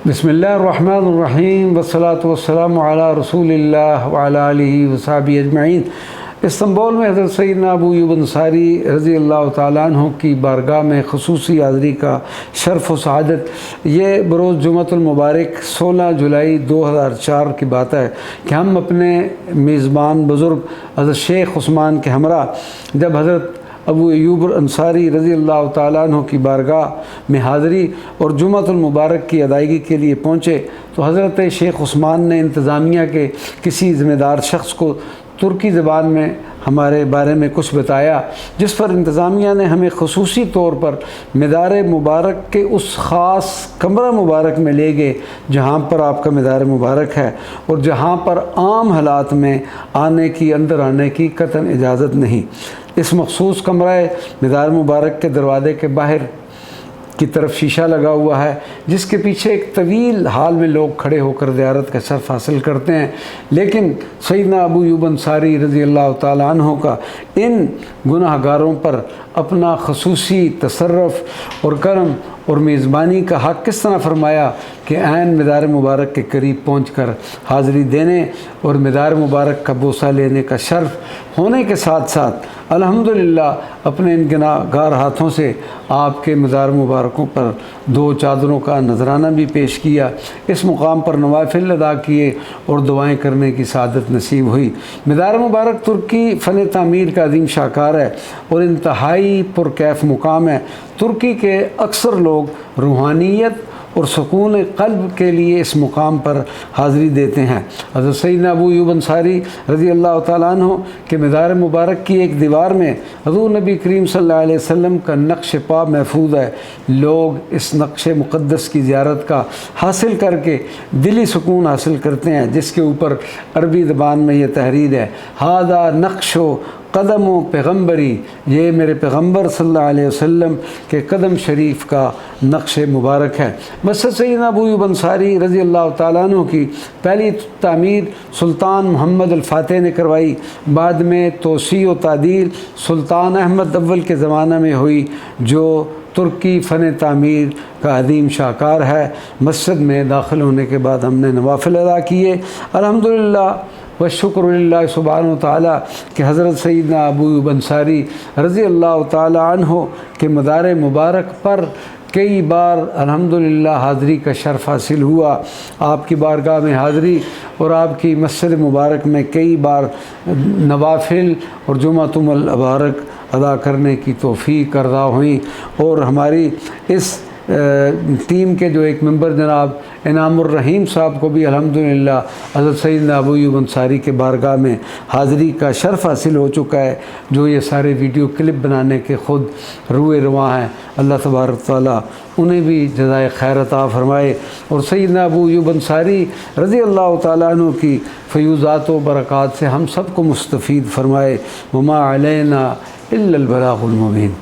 بسم اللہ الرحمن الرحیم والصلاة والسلام علی رسول اللہ وعلی آلہ وصحبہ اجمعین۔ استنبول میں حضرت سیدنا ابو ایوب انصاری رضی اللہ تعالیٰ عنہ کی بارگاہ میں خصوصی حاضری کا شرف و سعادت، یہ بروز جمعۃ المبارک 16 جولائی 2004 کی بات ہے کہ ہم اپنے میزبان بزرگ حضرت شیخ عثمان کے ہمراہ جب حضرت ابو ایوب انصاری رضی اللہ تعالیٰ عنہ کی بارگاہ میں حاضری اور جمعۃ المبارک کی ادائیگی کے لیے پہنچے تو حضرت شیخ عثمان نے انتظامیہ کے کسی ذمہ دار شخص کو ترکی زبان میں ہمارے بارے میں کچھ بتایا، جس پر انتظامیہ نے ہمیں خصوصی طور پر مدار مبارک کے اس خاص کمرہ مبارک میں لے گئے جہاں پر آپ کا مدار مبارک ہے اور جہاں پر عام حالات میں اندر آنے کی قطعاً اجازت نہیں۔ اس مخصوص کمرہ مدار مبارک کے دروازے کے باہر کی طرف شیشہ لگا ہوا ہے، جس کے پیچھے ایک طویل حال میں لوگ کھڑے ہو کر زیارت کا شرف حاصل کرتے ہیں، لیکن سیدنا ابو ایوب انصاری رضی اللہ تعالیٰ عنہ کا ان گناہ گاروں پر اپنا خصوصی تصرف اور کرم اور میزبانی کا حق کس طرح فرمایا کہ عین مدار مبارک کے قریب پہنچ کر حاضری دینے اور مدار مبارک کا بوسہ لینے کا شرف ہونے کے ساتھ ساتھ الحمدللہ اپنے ان گناہ گار ہاتھوں سے آپ کے مدار مبارکوں پر 2 چادروں کا نذرانہ بھی پیش کیا، اس مقام پر نوافل ادا کیے اور دعائیں کرنے کی سعادت نصیب ہوئی۔ مدار مبارک ترکی فن تعمیر کا عظیم شاہکار ہے اور انتہائی پرکیف مقام ہے۔ ترکی کے اکثر لوگ روحانیت اور سکون قلب کے لیے اس مقام پر حاضری دیتے ہیں۔ حضرت سیدنا ابو ایوب انصاری رضی اللہ تعالیٰ عنہ کے مدار مبارک کی ایک دیوار میں حضور نبی کریم صلی اللہ علیہ وسلم کا نقش پا محفوظ ہے۔ لوگ اس نقش مقدس کی زیارت کا حاصل کر کے دلی سکون حاصل کرتے ہیں، جس کے اوپر عربی زبان میں یہ تحریر ہے: ہذا نقش و قدم و پیغمبری، یہ میرے پیغمبر صلی اللہ علیہ وسلم کے قدم شریف کا نقش مبارک ہے۔ مسجد سیدنا ابو ایوب انصاری رضی اللہ تعالیٰ عنہ کی پہلی تعمیر سلطان محمد الفاتح نے کروائی، بعد میں توسیع و تعدیل سلطان احمد اول کے زمانہ میں ہوئی، جو ترکی فن تعمیر کا عظیم شاہکار ہے۔ مسجد میں داخل ہونے کے بعد ہم نے نوافل ادا کیے، الحمدللہ والشکر للہ سبحانہ وتعالی کہ حضرت سیدنا ابو ایوب انصاری رضی اللہ تعالی عنہ کے مدار مبارک پر کئی بار الحمدللہ حاضری کا شرف حاصل ہوا۔ آپ کی بارگاہ میں حاضری اور آپ کی مسجد مبارک میں کئی بار نوافل اور جمعۃ المبارک ادا کرنے کی توفیق عطا ہوئی، اور ہماری اس ٹیم کے جو ایک ممبر جناب انعام الرحیم صاحب کو بھی الحمدللہ حضرت سیدنا ابو ایوب انصاری کے بارگاہ میں حاضری کا شرف حاصل ہو چکا ہے، جو یہ سارے ویڈیو کلپ بنانے کے خود روئے رواں ہیں۔ اللہ تبارک تعالیٰ انہیں بھی جزائے خیر عطا فرمائے اور سیدنا ابو ایوب انصاری رضی اللہ تعالیٰ عنہ کی فیوضات و برکات سے ہم سب کو مستفید فرمائے۔ وما علینا الا البلاغ المبین۔